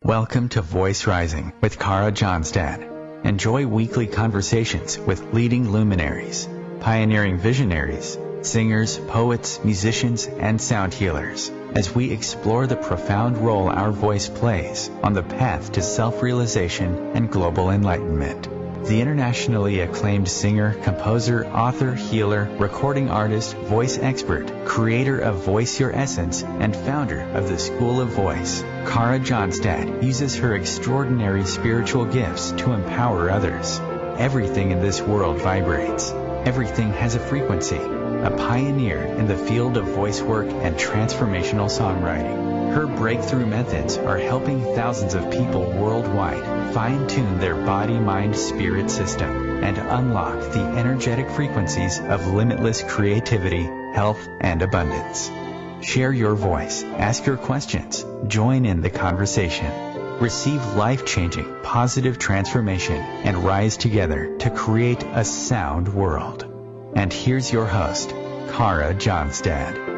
Welcome to Voice Rising with Kara Johnstad. Enjoy weekly conversations with leading luminaries, pioneering visionaries, singers, poets, musicians, and sound healers as we explore the profound role our voice plays on the path to self-realization and global enlightenment. The internationally acclaimed singer, composer, author, healer, recording artist, voice expert, creator of Voice Your Essence, and founder of the School of Voice, Kara Johnstad uses her extraordinary spiritual gifts to empower others. Everything in this world vibrates. Everything has a frequency. A pioneer in the field of voice work and transformational songwriting. Her breakthrough methods are helping thousands of people worldwide fine-tune their body-mind-spirit system and unlock the energetic frequencies of limitless creativity, health, and abundance. Share your voice, ask your questions, join in the conversation. Receive life-changing, positive transformation and rise together to create a sound world. And here's your host, Kara Johnstad.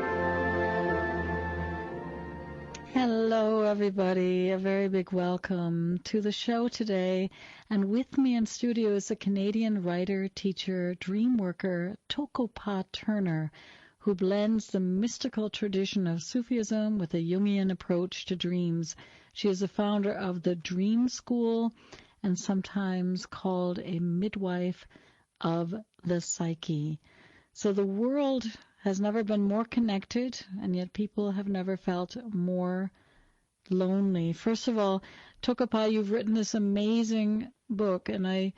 Hello, everybody. A very big welcome to the show today. And with me in studio is a Canadian writer, teacher, dream worker, Toko-pa Turner, who blends the mystical tradition of Sufism with a Jungian approach to dreams. She is the founder of the Dream School and sometimes called a midwife of the psyche. So the world has never been more connected, and yet people have never felt more lonely. First of all, Toko-pa, you've written this amazing book, and I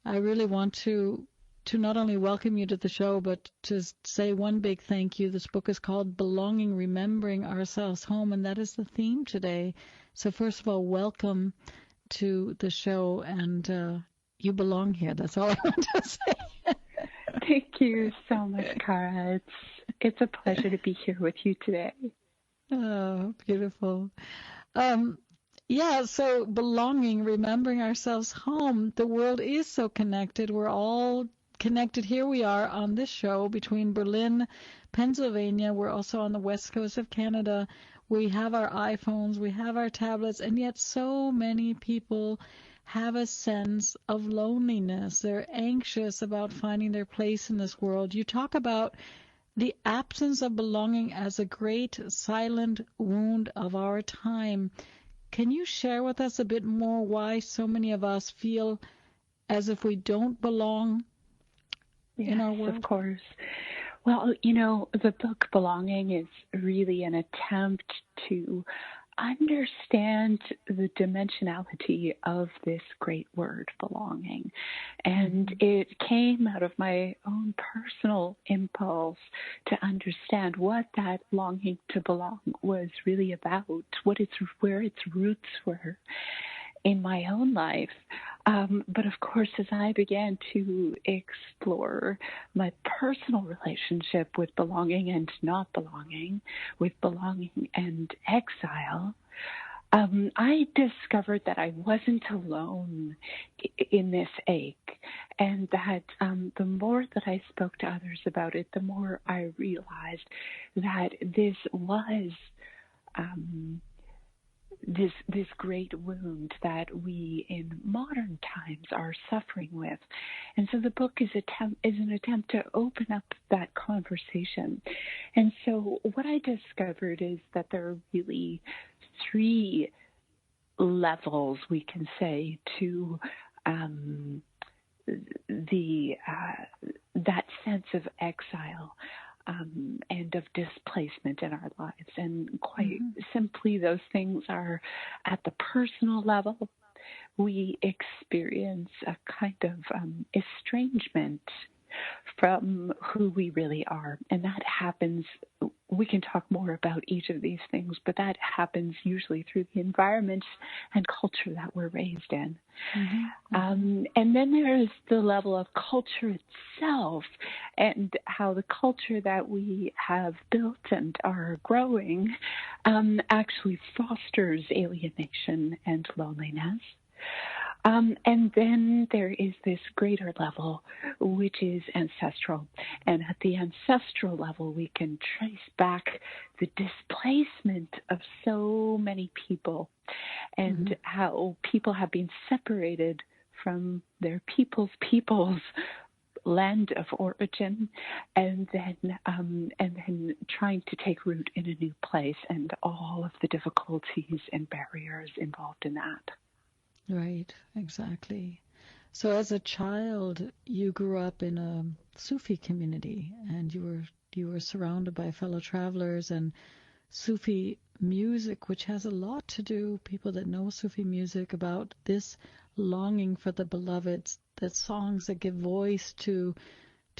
really want to not only welcome you to the show, but to say one big thank you. This book is called Belonging, Remembering Ourselves Home, and that is the theme today. So first of all, welcome to the show, and you belong here. That's all I want to say. Thank you so much, Kara. It's a pleasure to be here with you today. Oh, beautiful. So belonging, remembering ourselves home. The world is so connected. We're all connected. Here we are on this show between Berlin, Pennsylvania. We're also on the west coast of Canada. We have our iPhones, we have our tablets, and yet so many people have a sense of loneliness. They're anxious about finding their place in this world. You talk about the absence of belonging as a great silent wound of our time. Can you share with us a bit more why so many of us feel as if we don't belong in our world? Yes, of course. Well, the book Belonging is really an attempt to understand the dimensionality of this great word, belonging. And it came out of my own personal impulse to understand what that longing to belong was really about, where its roots were in my own life. But of course, as I began to explore my personal relationship with belonging and not belonging, with belonging and exile, I discovered that I wasn't alone in this ache, and that the more that I spoke to others about it, the more I realized that this was this great wound that we in modern times are suffering with. And so the book is an attempt to open up that conversation. And so what I discovered is that there are really three levels, we can say, to that sense of exile. And of displacement in our lives. And quite simply, those things are at the personal level. We experience a kind of estrangement from who we really are. And that happens, we can talk more about each of these things, but that happens usually through the environment and culture that we're raised in. And then there is the level of culture itself, and how the culture that we have built and are growing actually fosters alienation and loneliness. And then there is this greater level, which is ancestral. And at the ancestral level, we can trace back the displacement of so many people and how people have been separated from their people's land of origin, and then trying to take root in a new place, and all of the difficulties and barriers involved in that. Right, exactly. So as a child, you grew up in a Sufi community, and you were surrounded by fellow travelers and Sufi music, which has a lot to do, people that know Sufi music, about this longing for the beloved, the songs that give voice to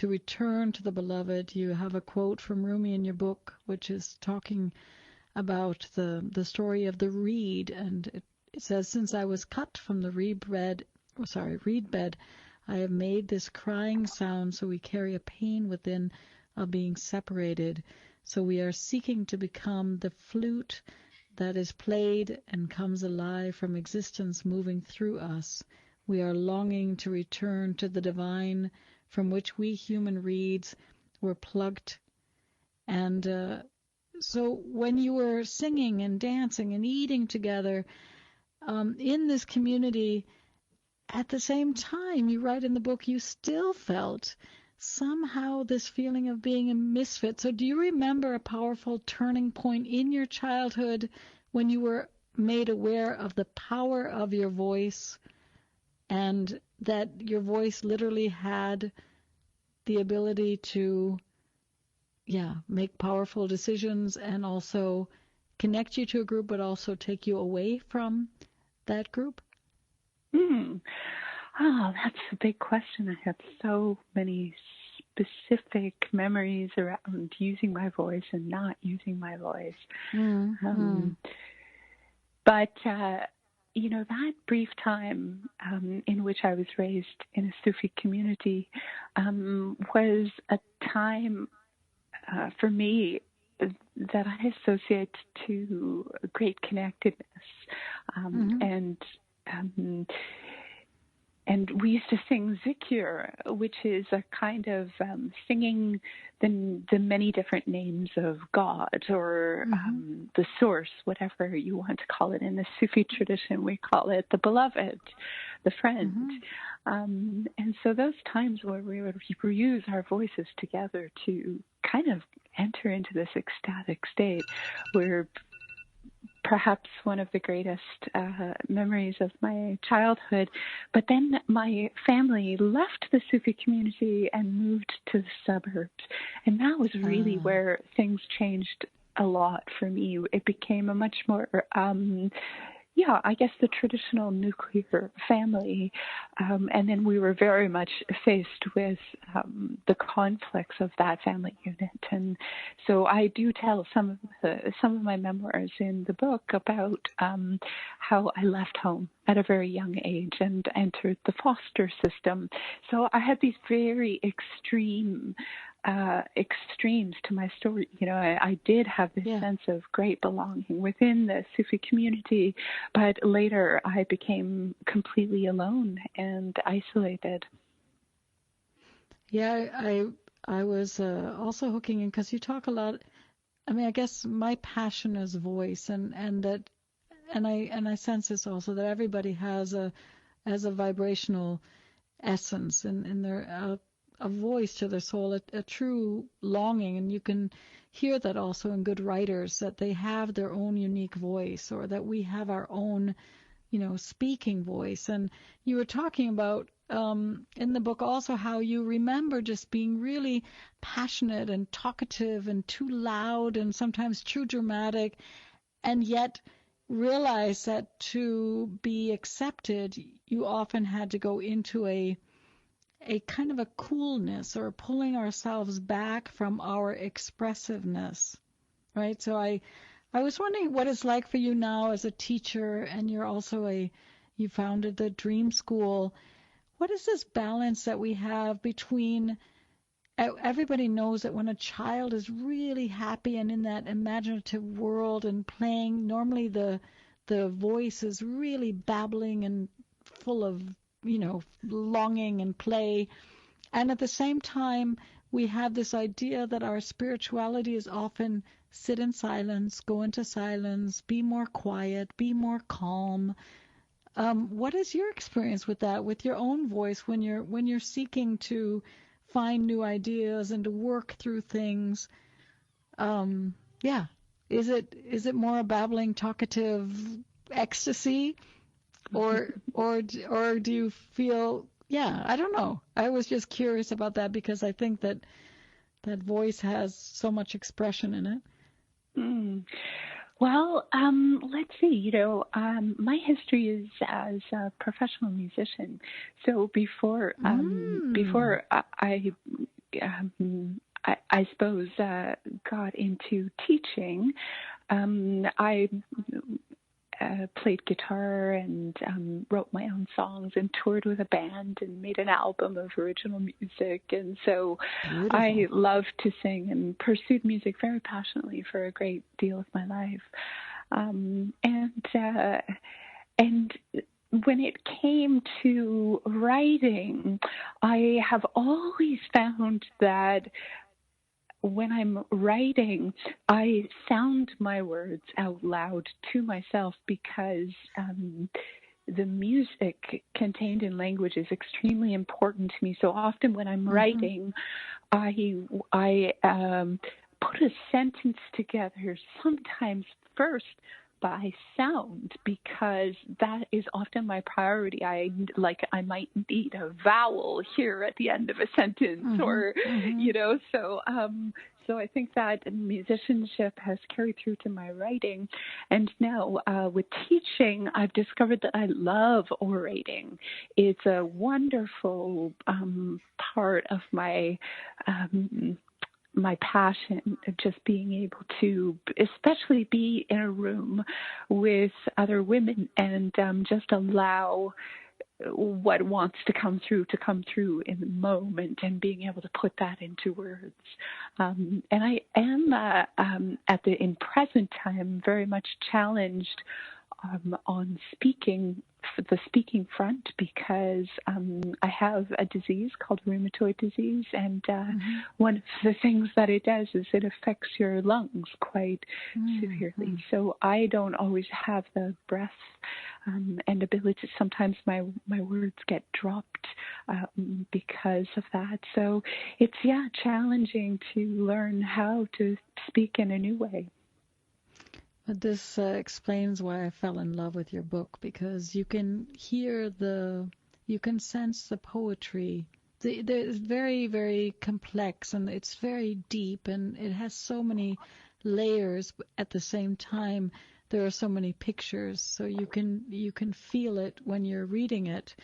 return to the beloved. You have a quote from Rumi in your book, which is talking about the story of the reed, and it says, "Since I was cut from the reed bed, I have made this crying sound, so we carry a pain within of being separated. So we are seeking to become the flute that is played and comes alive from existence moving through us. We are longing to return to the divine from which we human reeds were plucked." And so when you were singing and dancing and eating together in this community, at the same time, you write in the book, you still felt somehow this feeling of being a misfit. So do you remember a powerful turning point in your childhood when you were made aware of the power of your voice, and that your voice literally had the ability to, make powerful decisions and also connect you to a group, but also take you away from that group? Oh, that's a big question. I have so many specific memories around using my voice and not using my voice. But that brief time in which I was raised in a Sufi community was a time for me that I associate to great connectedness, and we used to sing zikr, which is a kind of singing the many different names of God, or the source, whatever you want to call it. In the Sufi tradition, we call it the beloved, the friend. And so those times where we would use our voices together to kind of enter into this ecstatic state were perhaps one of the greatest memories of my childhood. But then my family left the Sufi community and moved to the suburbs. And that was really where things changed a lot for me. It became a much more I guess the traditional nuclear family. And then we were very much faced with the conflicts of that family unit. And so I do tell some of my memoirs in the book about how I left home at a very young age and entered the foster system. So I had these very extremes to my story. I did have this sense of great belonging within the Sufi community, but later I became completely alone and isolated. Yeah, I was also hooking in because you talk a lot. I mean, I guess my passion is voice, and I sense this also, that everybody has a vibrational essence in their a voice to their soul, a true longing, and you can hear that also in good writers, that they have their own unique voice, or that we have our own, speaking voice. And you were talking about in the book also how you remember just being really passionate and talkative and too loud and sometimes too dramatic, and yet realize that to be accepted, you often had to go into a kind of a coolness, or pulling ourselves back from our expressiveness, right? So I was wondering what it's like for you now as a teacher, and you're also you founded the Dream School. What is this balance that we have between, everybody knows that when a child is really happy and in that imaginative world and playing, normally the voice is really babbling and full of, longing and play. And at the same time, we have this idea that our spirituality is often sit in silence, go into silence, be more quiet, be more calm. What is your experience with that, with your own voice, when you're seeking to find new ideas and to work through things? Yeah, is it more a babbling, talkative ecstasy, or do you feel? Yeah, I don't know. I was just curious about that because I think that voice has so much expression in it. Mm. Well, let's see. My history is as a professional musician. So before I suppose got into teaching, I played guitar and wrote my own songs and toured with a band and made an album of original music. And so Beautiful. I love to sing and pursued music very passionately for a great deal of my life. And when it came to writing, I have always found that when I'm writing, I sound my words out loud to myself because the music contained in language is extremely important to me. So often when I'm writing, I put a sentence together, sometimes first by sound, because that is often my priority. I might need a vowel here at the end of a sentence, so I think that musicianship has carried through to my writing. And now with teaching, I've discovered that I love orating. It's a wonderful part of my passion, just being able to especially be in a room with other women and just allow what wants to come through in the moment, and being able to put that into words. And I am in present time very much challenged on the speaking front, because I have a disease called rheumatoid disease, and one of the things that it does is it affects your lungs quite severely. So I don't always have the breath and ability. Sometimes my words get dropped because of that. So it's challenging to learn how to speak in a new way. But this explains why I fell in love with your book, because you can you can sense the poetry. It's very, very complex, and it's very deep, and it has so many layers. But at the same time, there are so many pictures, so you can feel it when you're reading it,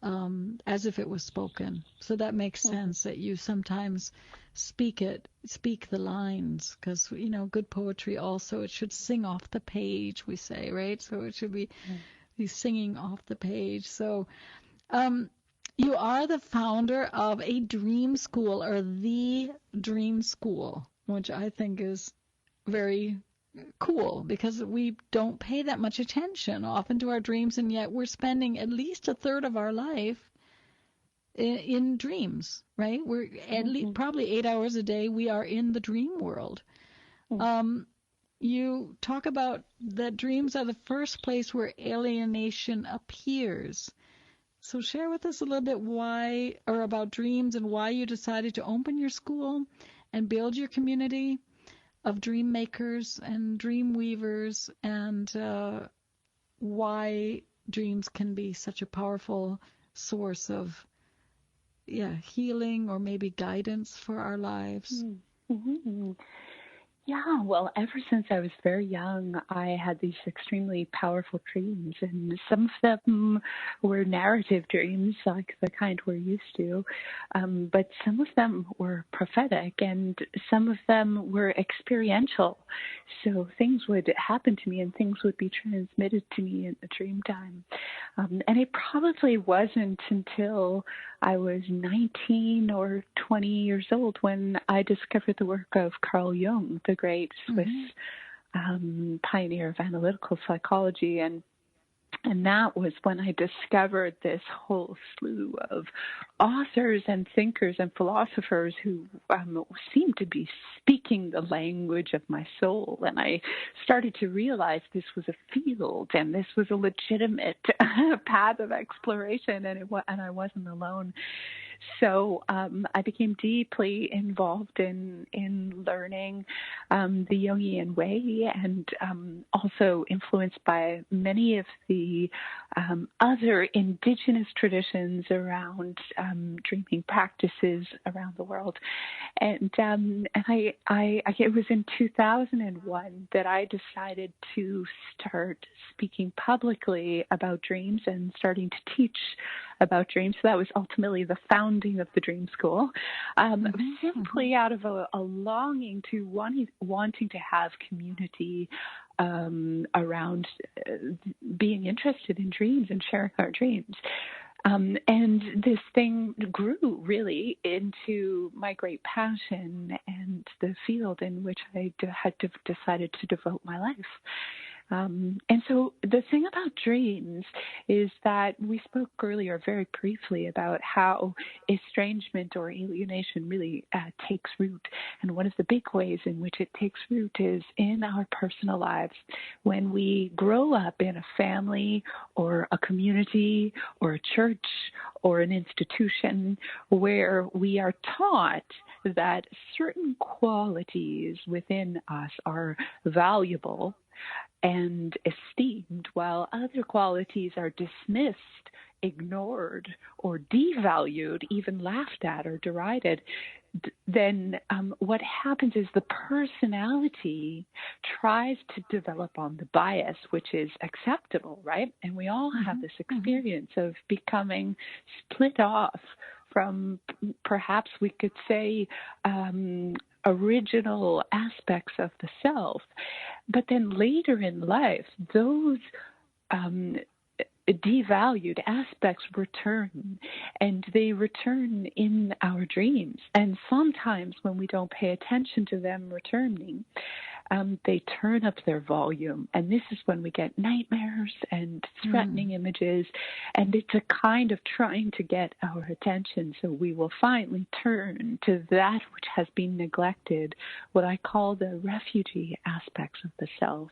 as if it was spoken. So that makes sense that you sometimes speak the lines, because good poetry also, it should sing off the page, we say, right? So it should be singing off the page. So you are the founder of a dream school, or the dream school, which I think is very cool, because we don't pay that much attention often to our dreams, and yet we're spending at least a third of our life in dreams, right? We're at least probably 8 hours a day we are in the dream world. You talk about that dreams are the first place where alienation appears. So share with us a little bit about dreams, and why you decided to open your school and build your community of dream makers and dream weavers, and why dreams can be such a powerful source of healing, or maybe guidance for our lives. Yeah, well, ever since I was very young, I had these extremely powerful dreams, and some of them were narrative dreams, like the kind we're used to, but some of them were prophetic, and some of them were experiential. So things would happen to me, and things would be transmitted to me in the dream time. And it probably wasn't until I was 19 or 20 years old when I discovered the work of Carl Jung, the great Swiss pioneer of analytical psychology. And And that was when I discovered this whole slew of authors and thinkers and philosophers who seemed to be speaking the language of my soul. And I started to realize this was a field and this was a legitimate path of exploration, and I wasn't alone. So I became deeply involved in learning the Jungian way, and also influenced by many of the other indigenous traditions around dreaming practices around the world. And it was in 2001 that I decided to start speaking publicly about dreams and starting to teach about dreams. So that was ultimately the founding of the Dream School, simply out of a longing to wanting to have community around being interested in dreams and sharing our dreams. And this thing grew really into my great passion and the field in which I had decided to devote my life. And so the thing about dreams is that we spoke earlier very briefly about how estrangement or alienation really takes root. And one of the big ways in which it takes root is in our personal lives. When we grow up in a family or a community or a church or an institution where we are taught that certain qualities within us are valuable and esteemed, while other qualities are dismissed, ignored, or devalued, even laughed at or derided, then what happens is the personality tries to develop on the bias, which is acceptable, right? And we all have this experience of becoming split off from, perhaps we could say, original aspects of the self. But then later in life, those devalued aspects return, and they return in our dreams. And sometimes when we don't pay attention to them returning, they turn up their volume. And this is when we get nightmares and threatening images. And it's a kind of trying to get our attention. So we will finally turn to that which has been neglected, what I call the refugee aspects of the self,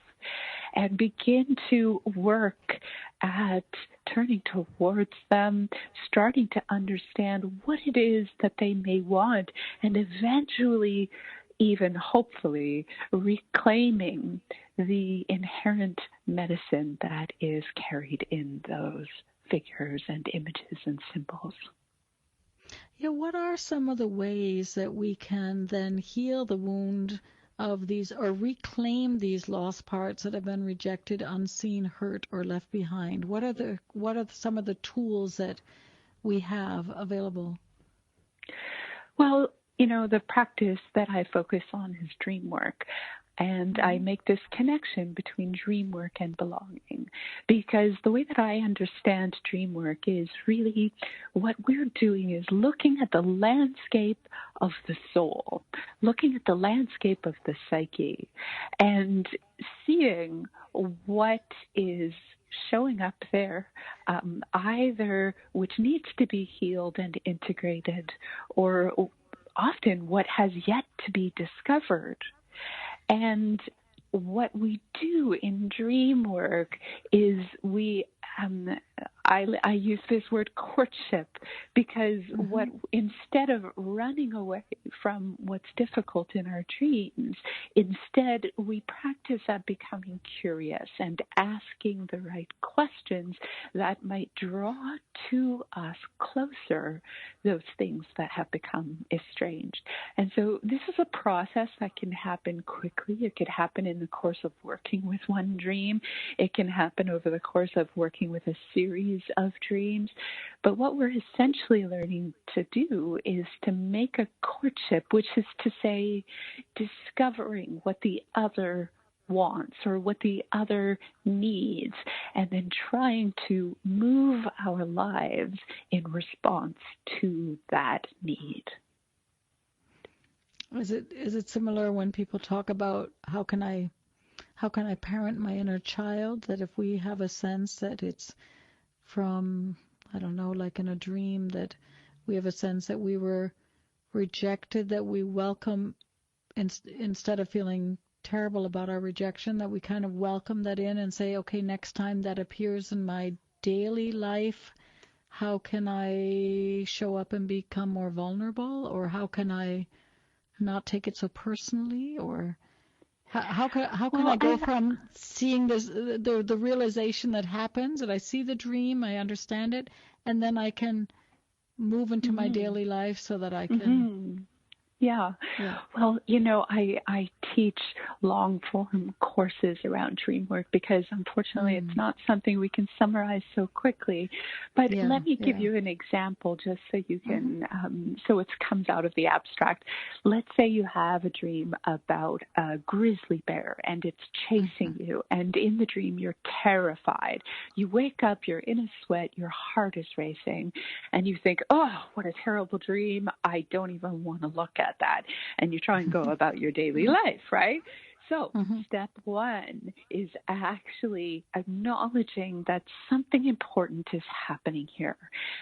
and begin to work at turning towards them, starting to understand what it is that they may want, and eventually, even hopefully, reclaiming the inherent medicine that is carried in those figures and images and symbols. Yeah, what are some of the ways that we can then heal the wound of these, or reclaim these lost parts that have been rejected, unseen, hurt, or left behind? What are some of the tools that we have available? Well, the practice that I focus on is dream work. And I make this connection between dream work and belonging, because the way that I understand dream work is really what we're doing is looking at the landscape of the soul, looking at the landscape of the psyche, and seeing what is showing up there, either which needs to be healed and integrated, or often what has yet to be discovered. And what we do in dream work is I use this word courtship, because instead of running away from what's difficult in our dreams, instead we practice at becoming curious and asking the right questions that might draw to us closer those things that have become estranged. And so this is a process that can happen quickly. It could happen in the course of working with one dream. It can happen over the course of working with a series of dreams. But what we're essentially learning to do is to make a courtship, which is to say discovering what the other wants or what the other needs, and then trying to move our lives in response to that need. Is it similar when people talk about how can I how can I parent my inner child, that if we have a sense that it's from, I don't know, like in a dream, that we have a sense that we were rejected, that we welcome, instead of feeling terrible about our rejection, that we kind of welcome that in and say, okay, next time that appears in my daily life, how can I show up and become more vulnerable? Or how can I not take it so personally? Or how can I go from seeing this, the realization that happens, that I see the dream, I understand it, and then I can move into my daily life so that I can... Yeah. Well, I teach long-form courses around dream work because, unfortunately, it's not something we can summarize so quickly. But let me give you an example just so you can, so it comes out of the abstract. Let's say you have a dream about a grizzly bear and it's chasing you. And in the dream, you're terrified. You wake up, you're in a sweat, your heart is racing, and you think, oh, what a terrible dream. I don't even want to look at that. And you try and go about your daily life, right? So step one is actually acknowledging that something important is happening here.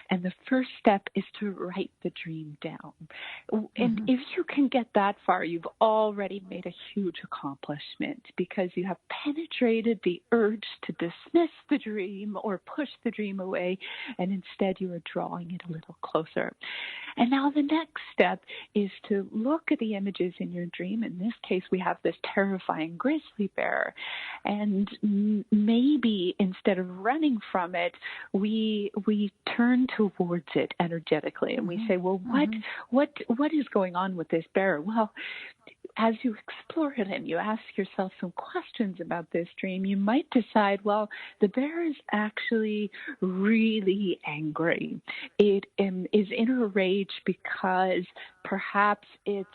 And the first step is to write the dream down. And if you can get that far, you've already made a huge accomplishment because you have penetrated the urge to dismiss the dream or push the dream away, and instead you are drawing it a little closer. And now the next step is to look at the images in your dream. In this case, we have this terrifying grizzly bear. And maybe instead of running from it, we turn towards it energetically. And we say, well, what is going on with this bear? Well, as you explore it and you ask yourself some questions about this dream, you might decide, well, the bear is actually really angry. It is in a rage because perhaps its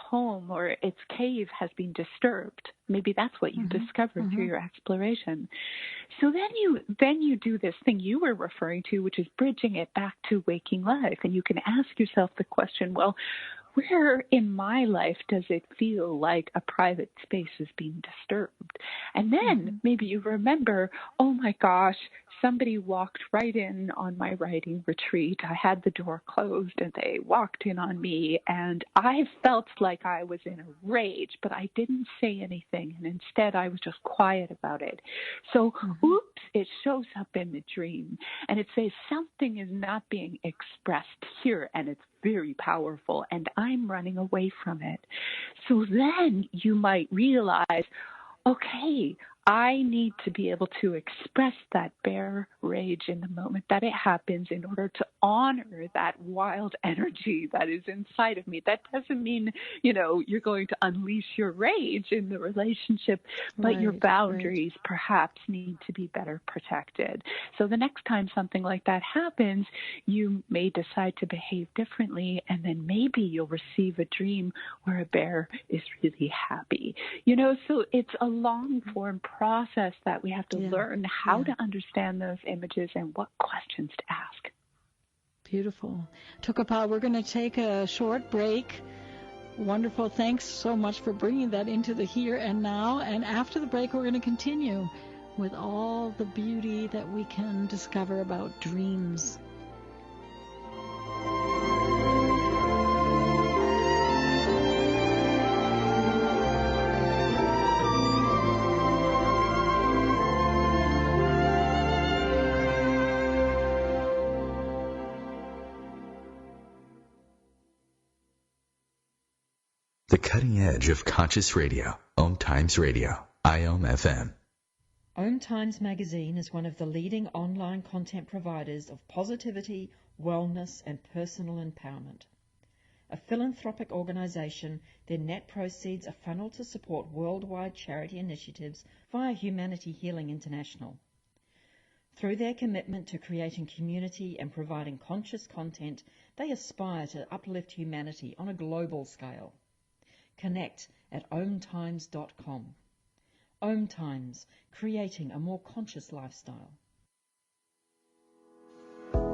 home or its cave has been disturbed. Maybe that's what you discovered through your exploration. So then you do this thing you were referring to, which is bridging it back to waking life. And you can ask yourself the question, well, where in my life does it feel like a private space is being disturbed? And then maybe you remember, oh my gosh, somebody walked right in on my writing retreat. I had the door closed and they walked in on me and I felt like I was in a rage, but I didn't say anything. And instead I was just quiet about it. So, oops, it shows up in the dream and it says something is not being expressed here and it's very powerful and I'm running away from it. So then you might realize, okay, I need to be able to express that bear rage in the moment that it happens in order to honor that wild energy that is inside of me. That doesn't mean, you're going to unleash your rage in the relationship, but your boundaries perhaps need to be better protected. So the next time something like that happens, you may decide to behave differently, and then maybe you'll receive a dream where a bear is really happy. So it's a long-form process that we have to learn how to understand those images and what questions to ask. Beautiful. Toko-pa, we're going to take a short break. Wonderful. Thanks so much for bringing that into the here and now. And after the break, we're going to continue with all the beauty that we can discover about dreams. The cutting edge of conscious radio. OMTimes Radio. IOM FM. OMTimes magazine is one of the leading online content providers of positivity, wellness, and personal empowerment. A philanthropic organization, their net proceeds are funneled to support worldwide charity initiatives via Humanity Healing International. Through their commitment to creating community and providing conscious content, they aspire to uplift humanity on a global scale. Connect at omtimes.com. OMTimes, creating a more conscious lifestyle.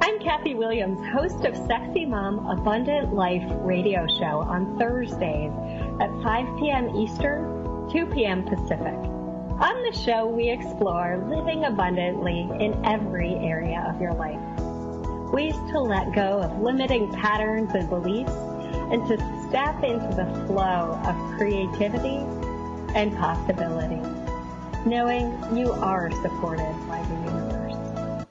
I'm Kathy Williams, host of Sexy Mom Abundant Life radio show on Thursdays at 5 p.m. Eastern, 2 p.m. Pacific. On the show, we explore living abundantly in every area of your life. Ways to let go of limiting patterns and beliefs and to step into the flow of creativity and possibility, knowing you are supported by the universe.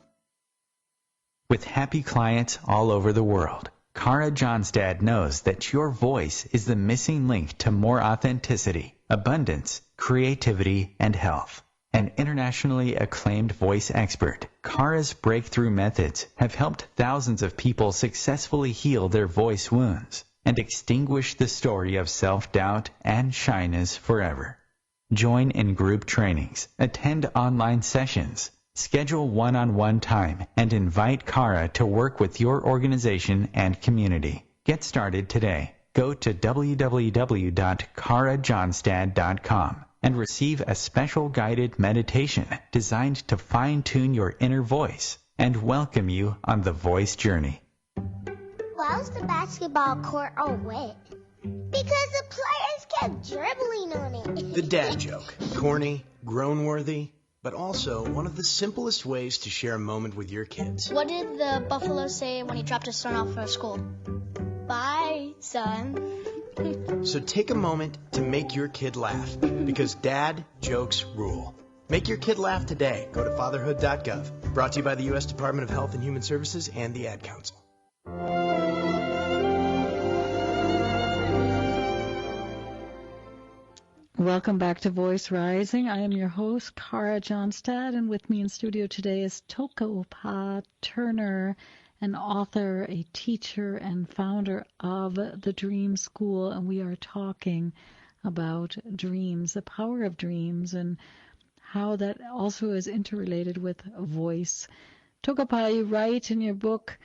With happy clients all over the world, Kara Johnstad knows that your voice is the missing link to more authenticity, abundance, creativity, and health. An internationally acclaimed voice expert, Kara's breakthrough methods have helped thousands of people successfully heal their voice wounds and extinguish the story of self-doubt and shyness forever. Join in group trainings, attend online sessions, schedule one-on-one time, and invite Kara to work with your organization and community. Get started today. Go to www.karajohnstad.com and receive a special guided meditation designed to fine-tune your inner voice and welcome you on the voice journey. Why was the basketball court all wet? Because the players kept dribbling on it. The dad joke. Corny, groan-worthy, but also one of the simplest ways to share a moment with your kids. What did the buffalo say when he dropped his son off at school? Bye, son. So take a moment to make your kid laugh, because dad jokes rule. Make your kid laugh today. Go to fatherhood.gov. Brought to you by the U.S. Department of Health and Human Services and the Ad Council. Welcome back to Voice Rising. I am your host, Kara Johnstad, and with me in studio today is Toko-pa Turner, an author, a teacher, and founder of the Dream School, and we are talking about dreams, the power of dreams, and how that also is interrelated with voice. Toko-pa, you write in your book,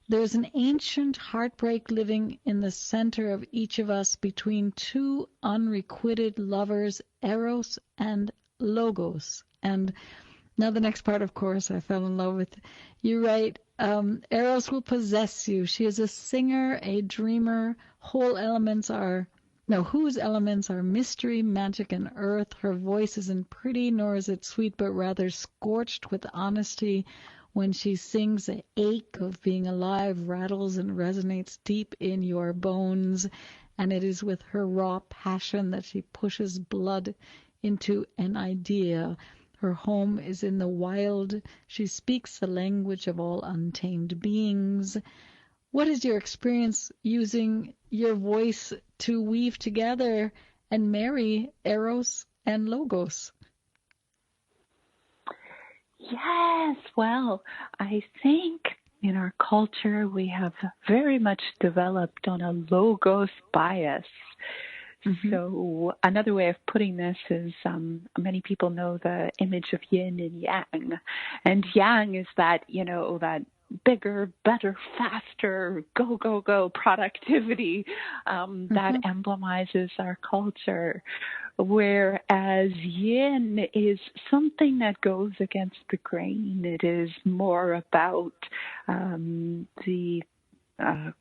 there's an ancient heartbreak living in the center of each of us between two unrequited lovers, Eros and Logos. And now the next part, of course, I fell in love with. You write, Eros will possess you. She is a singer, a dreamer, whose elements are mystery, magic, and earth. Her voice isn't pretty, nor is it sweet, but rather scorched with honesty. When she sings, the ache of being alive rattles and resonates deep in your bones, and it is with her raw passion that she pushes blood into an idea. Her home is in the wild. She speaks the language of all untamed beings. What is your experience using your voice to weave together and marry Eros and Logos? Yes, well, I think in our culture we have very much developed on a logos bias. Mm-hmm. So another way of putting this is many people know the image of yin and yang. And yang is that, that bigger, better, faster, go, go, go productivity that emblemizes our culture. Whereas yin is something that goes against the grain. It is more about the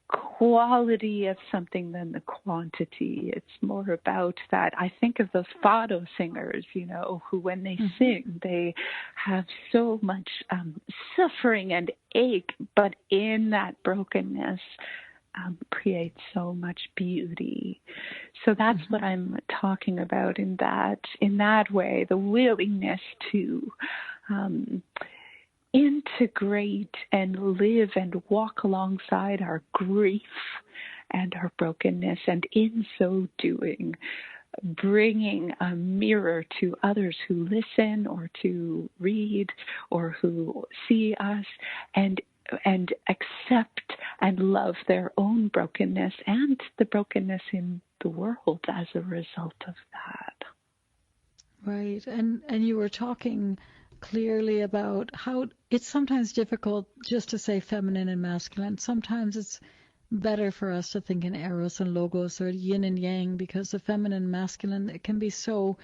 quality of something than the quantity. It's more about that. I think of those fado singers, who when they sing, they have so much suffering and ache, but in that brokenness creates so much beauty. So that's what I'm talking about in that way, the willingness to integrate and live and walk alongside our grief and our brokenness, and in so doing, bringing a mirror to others who listen or to read or who see us, and accept and love their own brokenness and the brokenness in the world as a result of that. Right. And you were talking clearly about how it's sometimes difficult just to say feminine and masculine. Sometimes it's better for us to think in Eros and Logos or yin and yang, because the feminine and masculine, it can be so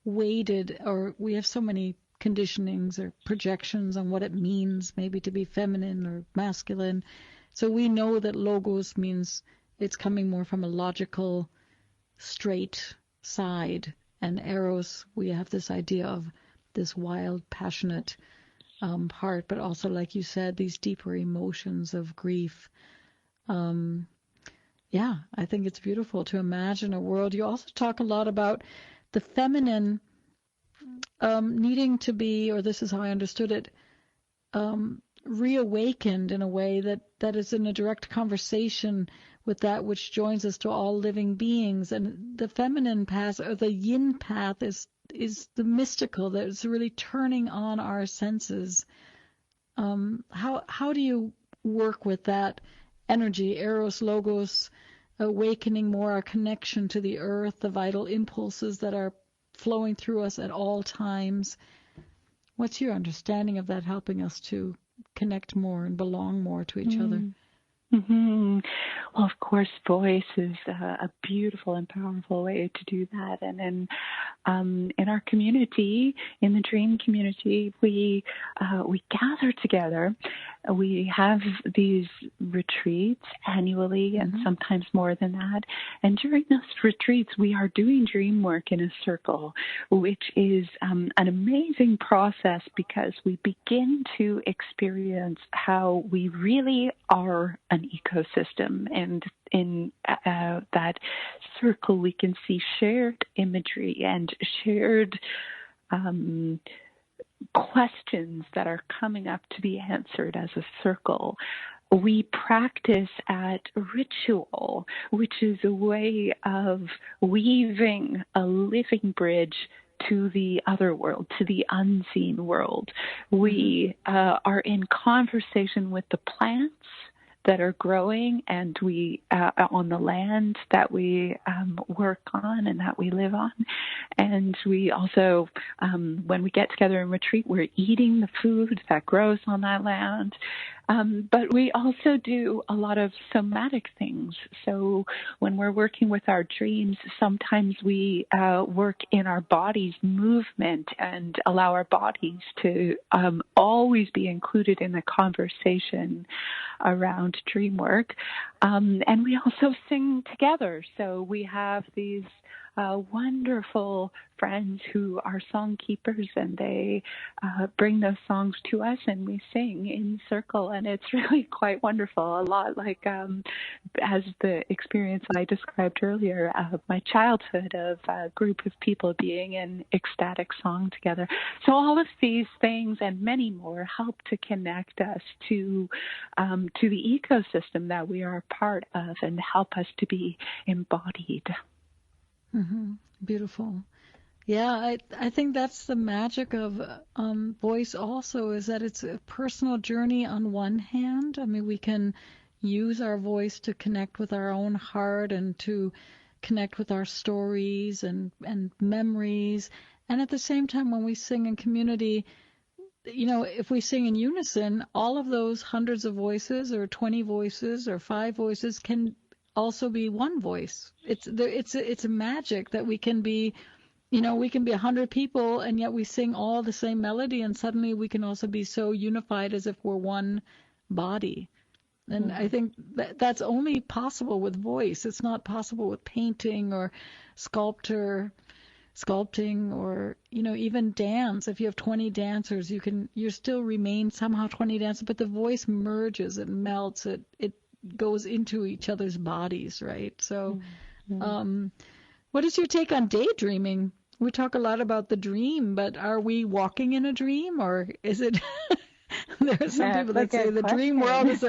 weighted, or we have so many conditionings or projections on what it means maybe to be feminine or masculine. So we know that Logos means it's coming more from a logical, straight side, And Eros, we have this idea of this wild, passionate part, but also, like you said, these deeper emotions of grief. Yeah, I think it's beautiful to imagine a world. You also talk a lot about the feminine needing to be, or this is how I understood it, reawakened in a way that is in a direct conversation with that which joins us to all living beings. And the feminine path, or the yin path, is the mystical, that is really turning on our senses. How do you work with that energy, Eros, Logos, awakening more our connection to the earth, the vital impulses that are flowing through us at all times? What's your understanding of that, helping us to connect more and belong more to each other? Mm-hmm. Well, of course, voice is a beautiful and powerful way to do that. And in our community, in the Dream community, we gather together. We have these retreats annually, and sometimes more than that. And during those retreats, we are doing dream work in a circle, which is an amazing process, because we begin to experience how we really are an ecosystem. And in that circle, we can see shared imagery and shared questions that are coming up to be answered as a circle. We practice at ritual, which is a way of weaving a living bridge to the other world, to the unseen world. We are in conversation with the plants that are growing, and we on the land that we work on and that we live on. And we also, when we get together in retreat, we're eating the food that grows on that land. But we also do a lot of somatic things. So when we're working with our dreams, sometimes we work in our body's movement and allow our bodies to always be included in the conversation around dream work. And we also sing together. So we have these wonderful friends who are song keepers, and they bring those songs to us, and we sing in circle, and it's really quite wonderful. A lot like as the experience I described earlier of my childhood, of a group of people being in ecstatic song together. So all of these things and many more help to connect us to the ecosystem that we are a part of, and help us to be embodied. Beautiful. Yeah, I think that's the magic of voice also, is that it's a personal journey on one hand. I mean, we can use our voice to connect with our own heart and to connect with our stories and memories. And at the same time, when we sing in community, you know, if we sing in unison, all of those hundreds of voices or 20 voices or 5 voices can also be one voice. It's a magic that we can be, you know, we can be 100 people and yet we sing all the same melody, and suddenly we can also be so unified as if we're one body. And I think that's only possible with voice. It's not possible with painting or sculpting or, you know, even dance. If you have 20 dancers, you still remain somehow 20 dancers, but the voice merges, it melts, it goes into each other's bodies, right? So what is your take on daydreaming? We talk a lot about the dream, but are we walking in a dream, or is it there are some people that say the dream world is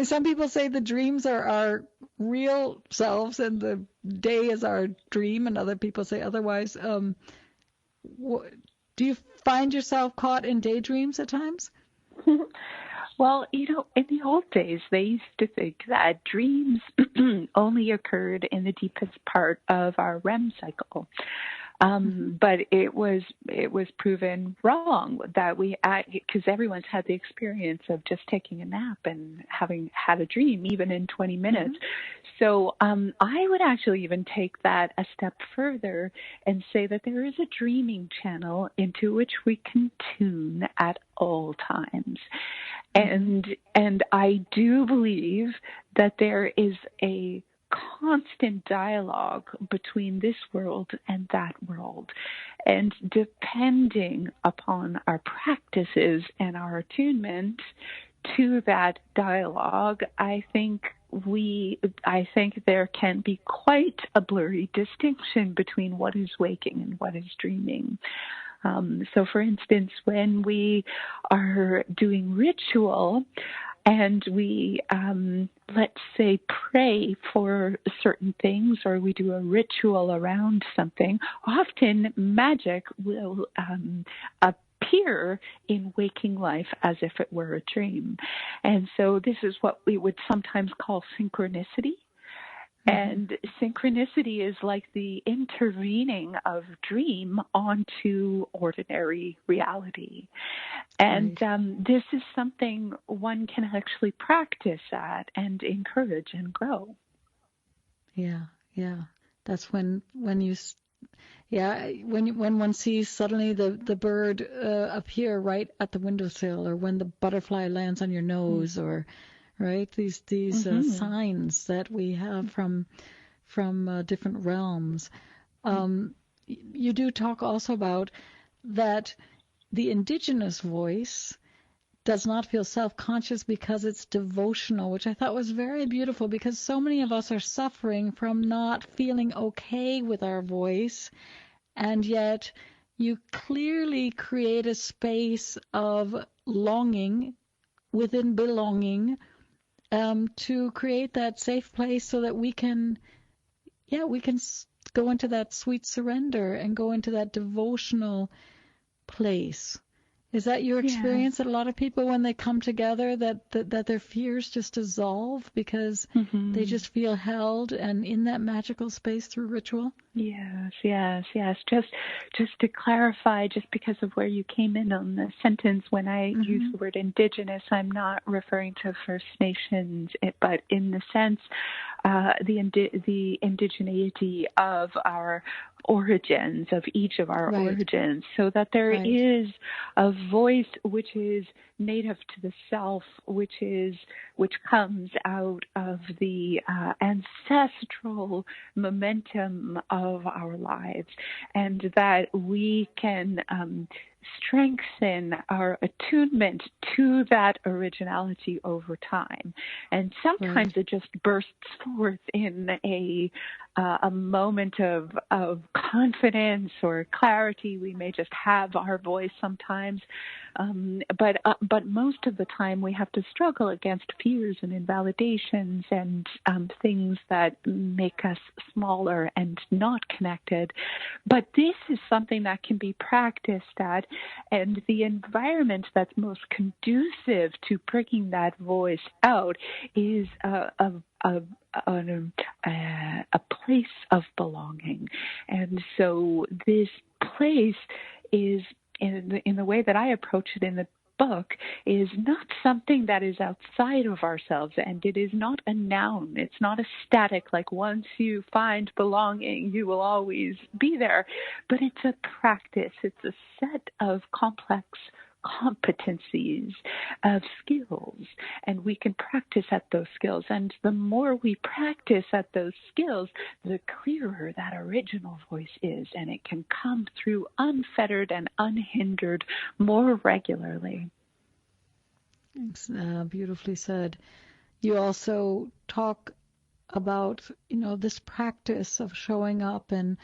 some people say the dreams are our real selves and the day is our dream, and other people say otherwise. Do you find yourself caught in daydreams at times? Well, you know, in the old days, they used to think that dreams only occurred in the deepest part of our REM cycle. But it was proven wrong that because everyone's had the experience of just taking a nap and having had a dream, even in 20 minutes. So I would actually even take that a step further and say that there is a dreaming channel into which we can tune at all times. And I do believe that there is a constant dialogue between this world and that world. And depending upon our practices and our attunement to that dialogue, I think there can be quite a blurry distinction between what is waking and what is dreaming. So, for instance, when we are doing ritual and we, let's say, pray for certain things, or we do a ritual around something, often magic will appear in waking life as if it were a dream. And so this is what we would sometimes call synchronicity. And synchronicity is like the intervening of dream onto ordinary reality. And this is something one can actually practice at and encourage and grow. Yeah. That's when one sees suddenly the bird appear right at the windowsill, or when the butterfly lands on your nose, or right, these signs that we have from different realms. You do talk also about that the indigenous voice does not feel self-conscious because it's devotional, which I thought was very beautiful, because so many of us are suffering from not feeling okay with our voice, and yet you clearly create a space of longing within belonging, to create that safe place so that we can go into that sweet surrender and go into that devotional place. Is that your experience, that a lot of people, when they come together, that their fears just dissolve because they just feel held and in that magical space through ritual? Yes. Just to clarify, just because of where you came in on the sentence, when I use the word indigenous, I'm not referring to First Nations, but in the sense, the indigeneity of our origins, of each of our origins, so that there is a voice which is native to the self, which comes out of the ancestral momentum of our lives, and that we can strengthen our attunement to that originality over time. And sometimes it just bursts forth in a moment of confidence or clarity. We may just have our voice sometimes, but most of the time we have to struggle against fears and invalidations and things that make us smaller and not connected. But this is something that can be practiced at, and the environment that's most conducive to bringing that voice out is a place of belonging. And so this place is, in the way that I approach it in the book, is not something that is outside of ourselves, and it is not a noun. It's not a static, like once you find belonging, you will always be there. But it's a practice. It's a set of complex competencies, of skills, and we can practice at those skills. And the more we practice at those skills, the clearer that original voice is, and it can come through unfettered and unhindered more regularly. It's beautifully said. You also talk about, this practice of showing up and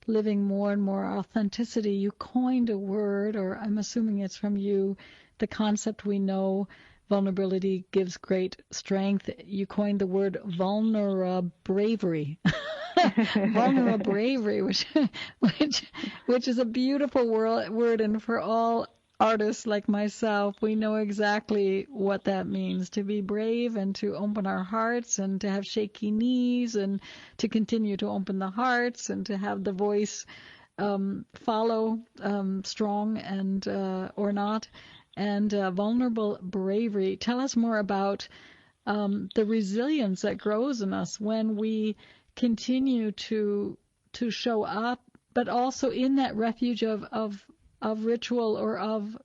living more and more authenticity. You coined a word, or I'm assuming it's from you, the concept we know, vulnerability gives great strength. You coined the word vulnerabravery. Vulnerabravery, which is a beautiful word, and for all artists like myself, we know exactly what that means, to be brave and to open our hearts and to have shaky knees and to continue to open the hearts and to have the voice follow strong and or not. And vulnerable bravery. Tell us more about the resilience that grows in us when we continue to show up, but also in that refuge of ritual or of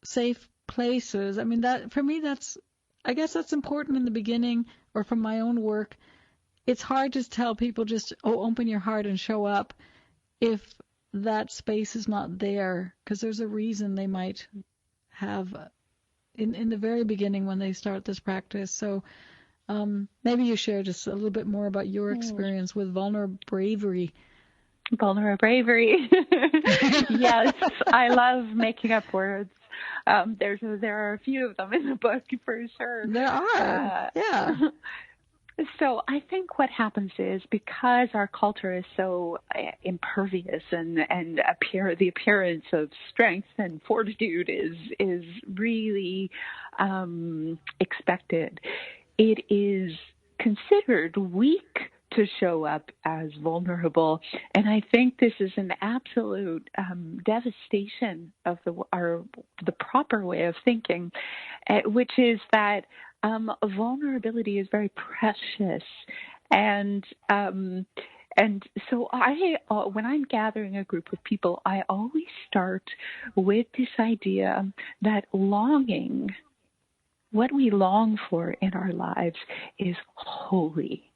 safe places. I mean, that for me, that's I guess that's important in the beginning, or from my own work. It's hard to tell people just, open your heart and show up if that space is not there, because there's a reason they might have in the very beginning when they start this practice. So maybe you share just a little bit more about your experience with vulnerable bravery. Vulnerable bravery. Yes, I love making up words. There are a few of them in the book for sure. There are, yeah. So I think what happens is, because our culture is so impervious and the appearance of strength and fortitude is really expected, it is considered weak to show up as vulnerable. And I think this is an absolute devastation of the proper way of thinking, which is that vulnerability is very precious. And so when I'm gathering a group of people, I always start with this idea that longing, what we long for in our lives, is holy.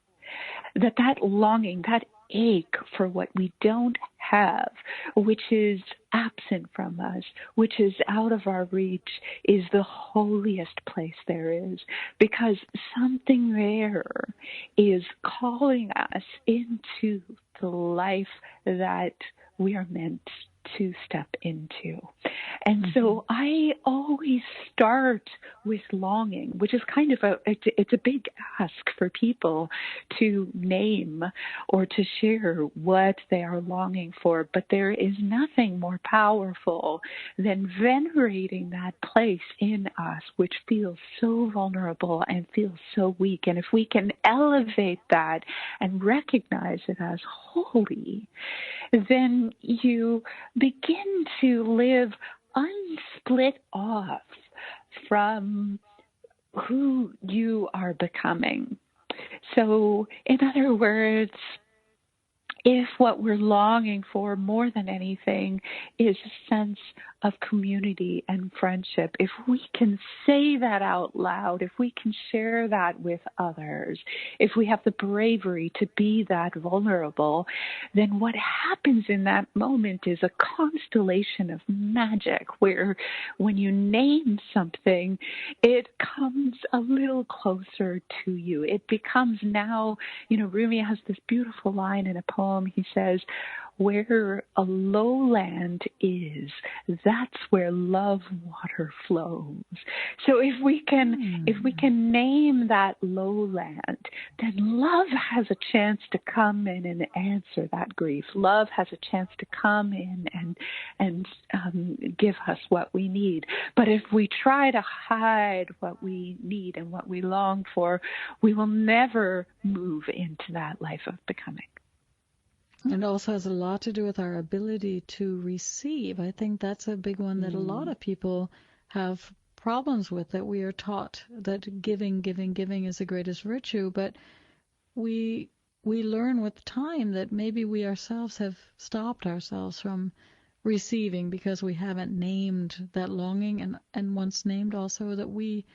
That longing, that ache for what we don't have, which is absent from us, which is out of our reach, is the holiest place there is, because something there is calling us into the life that we are meant to step into. And so I always start with longing, which is kind of it's a big ask for people to name or to share what they are longing for. But there is nothing more powerful than venerating that place in us, which feels so vulnerable and feels so weak. And if we can elevate that and recognize it as holy, then you begin to live unsplit off from who you are becoming. So, in other words, if what we're longing for more than anything is a sense of community and friendship, if we can say that out loud, if we can share that with others, if we have the bravery to be that vulnerable, then what happens in that moment is a constellation of magic where when you name something, it comes a little closer to you. It becomes now, Rumi has this beautiful line in a poem. He says, where a lowland is, that's where love water flows. So if we can name that lowland, then love has a chance to come in and answer that grief. Love has a chance to come in and give us what we need. But if we try to hide what we need and what we long for, we will never move into that life of becoming. It also has a lot to do with our ability to receive. I think that's a big one that a lot of people have problems with, that we are taught that giving is the greatest virtue. But we learn with time that maybe we ourselves have stopped ourselves from receiving because we haven't named that longing, and once named also that we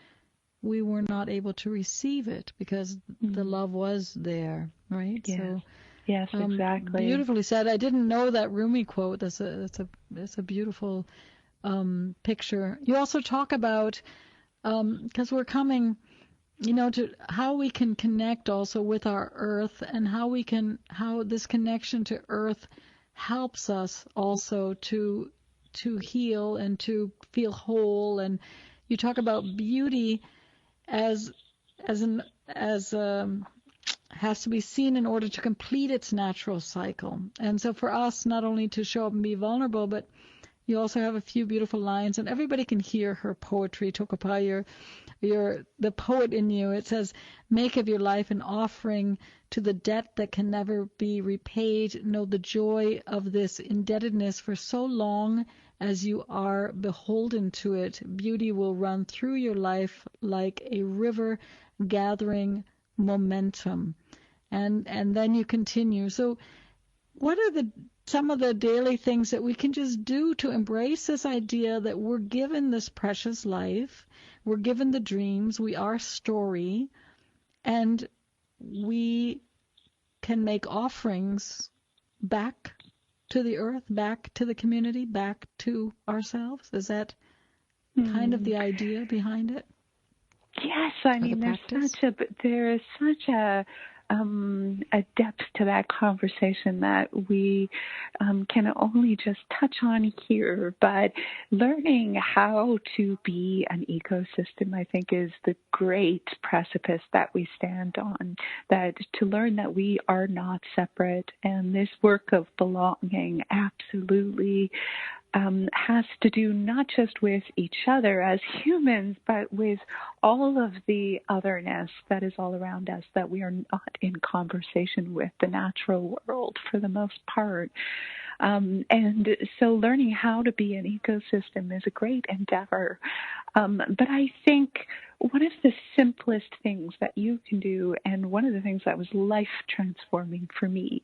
were not able to receive it because the love was there, right? Yeah. So. Yes, exactly. Beautifully said. I didn't know that Rumi quote. That's a beautiful picture. You also talk about, because we're coming, to how we can connect also with our earth, and how this connection to earth helps us also to heal and to feel whole. And you talk about beauty as has to be seen in order to complete its natural cycle. And so for us, not only to show up and be vulnerable, but you also have a few beautiful lines, and everybody can hear her poetry. Toko-pa, you're the poet in you. It says, make of your life an offering to the debt that can never be repaid. Know the joy of this indebtedness, for so long as you are beholden to it, beauty will run through your life like a river gathering momentum. And then you continue. So what are some of the daily things that we can just do to embrace this idea that we're given this precious life? we're given the dreams, we are story, and we can make offerings back to the earth, back to the community, back to ourselves. Is that kind of the idea behind it? Yes, I mean there is such a depth to that conversation that we can only just touch on here. But learning how to be an ecosystem, I think, is the great precipice that we stand on. That to learn that we are not separate, and this work of belonging absolutely has to do not just with each other as humans, but with all of the otherness that is all around us, that we are not in conversation with the natural world for the most part. And so learning how to be an ecosystem is a great endeavor. But I think one of the simplest things that you can do, and one of the things that was life transforming for me,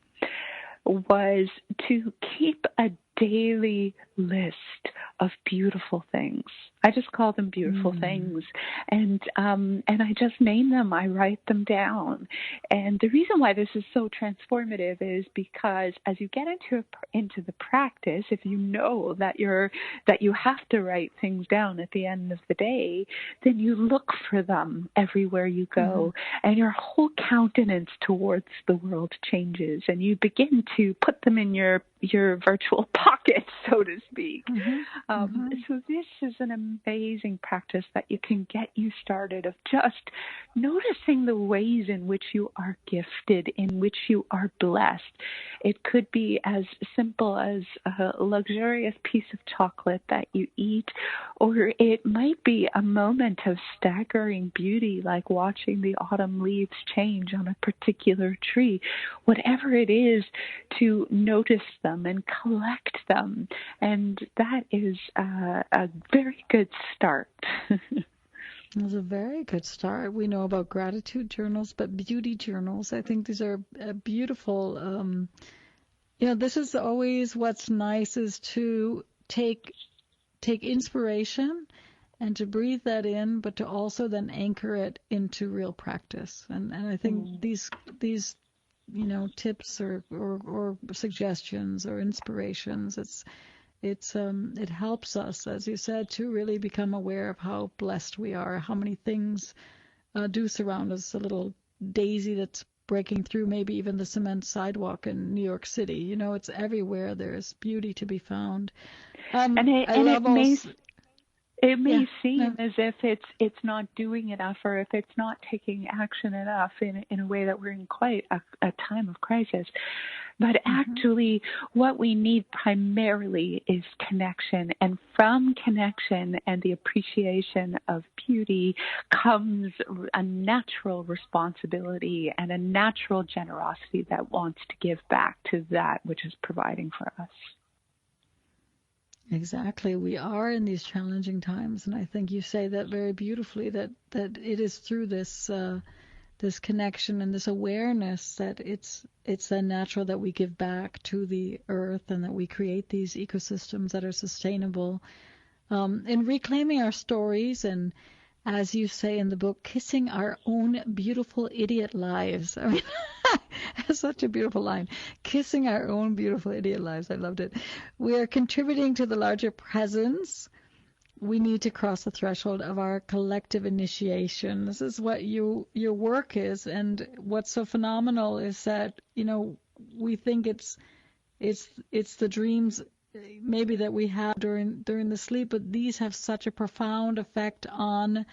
was to keep a daily list of beautiful things. I just call them beautiful things, and I just name them. I write them down, and the reason why this is so transformative is because as you get into the practice, if you know that you have to write things down at the end of the day, then you look for them everywhere you go, and your whole countenance towards the world changes, and you begin to put them in your virtual pocket, so to speak. So this is an amazing practice that you can get you started of just noticing the ways in which you are gifted, in which you are blessed. It could be as simple as a luxurious piece of chocolate that you eat, or it might be a moment of staggering beauty, like watching the autumn leaves change on a particular tree. Whatever it is, to notice them and collect them. And that is a very good start. It was a very good start. We know about gratitude journals, but beauty journals, I think these are beautiful. This is always what's nice, is to take inspiration and to breathe that in, but to also then anchor it into real practice. And I think these tips or suggestions or inspirations, it helps us, as you said, to really become aware of how blessed we are, how many things do surround us. A little daisy that's breaking through maybe even the cement sidewalk in New York City. It's everywhere. There's beauty to be found. It may seem as if it's not doing enough, or if it's not taking action enough in a way that we're in quite a time of crisis. But actually, what we need primarily is connection. And from connection and the appreciation of beauty comes a natural responsibility and a natural generosity that wants to give back to that which is providing for us. Exactly. We are in these challenging times, and I think you say that very beautifully, that it is through this connection and this awareness that it's then natural that we give back to the earth, and that we create these ecosystems that are sustainable, in reclaiming our stories, and, as you say in the book, kissing our own beautiful idiot lives. I mean, that's such a beautiful line. Kissing our own beautiful idiot lives. I loved it. We are contributing to the larger presence. We need to cross the threshold of our collective initiation. This is what your work is, and what's so phenomenal is that we think it's the dreams maybe that we have during the sleep, but these have such a profound effect on.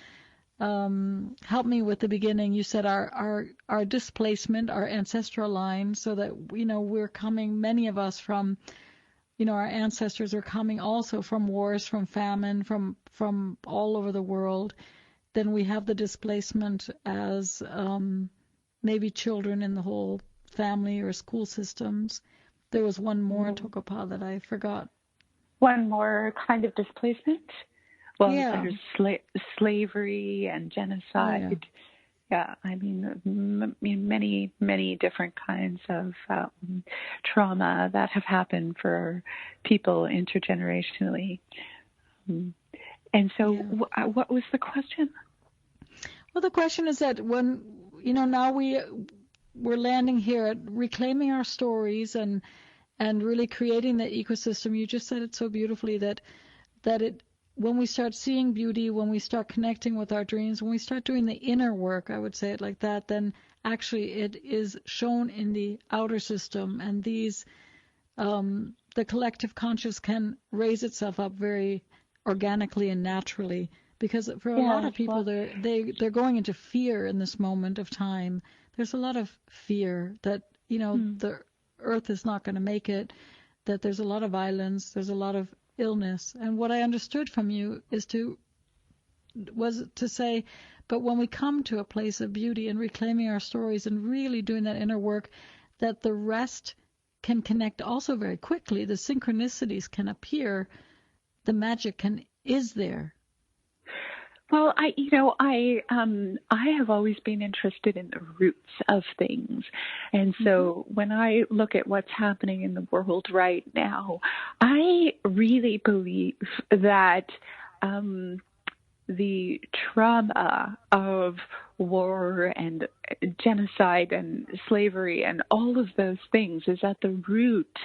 Help me with the beginning. You said our displacement, our ancestral line, so that we're coming. Many of us from. Our ancestors are coming also from wars, from famine, from all over the world. Then we have the displacement as maybe children in the whole family or school systems. There was one more, Toko-pa, that I forgot. One more kind of displacement? Well, yeah. There's slavery and genocide. Yeah, I mean, many, many different kinds of trauma that have happened for people intergenerationally. And so what was the question? Well, the question is that when, now we're landing here at reclaiming our stories and really creating the ecosystem. You just said it so beautifully that when we start seeing beauty, when we start connecting with our dreams, when we start doing the inner work, I would say it like that, then actually it is shown in the outer system, and these the collective conscious can raise itself up very organically and naturally. Because for a lot of people, they're going into fear in this moment of time. There's a lot of fear that the Earth is not going to make it, that there's a lot of violence, there's a lot of illness. And what I understood from you was to say, but when we come to a place of beauty and reclaiming our stories and really doing that inner work, that the rest can connect also very quickly. The synchronicities can appear. The magic is there. Well, I have always been interested in the roots of things. And so when I look at what's happening in the world right now, I really believe that the trauma of war and genocide and slavery and all of those things is at the root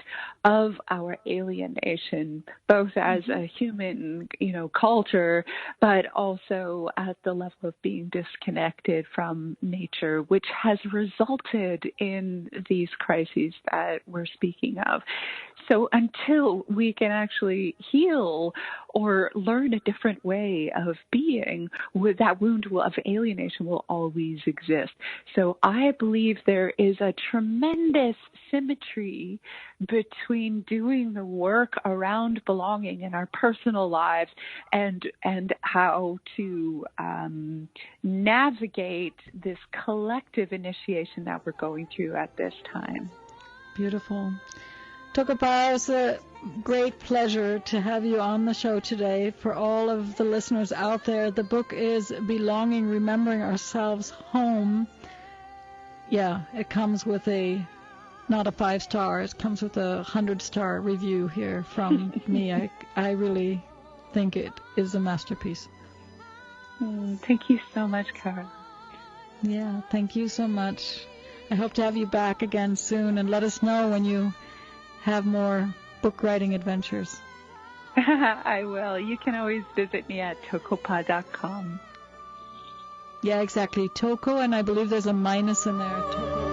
of our alienation, both as a human, culture, but also at the level of being disconnected from nature, which has resulted in these crises that we're speaking of. So until we can actually heal or learn a different way of being, with that wound of alienation will always exist. So I believe there is a tremendous symmetry between doing the work around belonging in our personal lives and how to navigate this collective initiation that we're going through at this time. Beautiful. Toko-pa, it's a great pleasure to have you on the show today. For all of the listeners out there, the book is Belonging, Remembering Ourselves Home. Yeah, it comes with not a 5-star, it comes with a 100-star review here from me. I really think it is a masterpiece. Thank you so much, Carol. Yeah, thank you so much. I hope to have you back again soon, and let us know when you have more book writing adventures. I will. You can always visit me at Toko-pa.com. Yeah, exactly. Toko, and I believe there's a minus in there. Toko.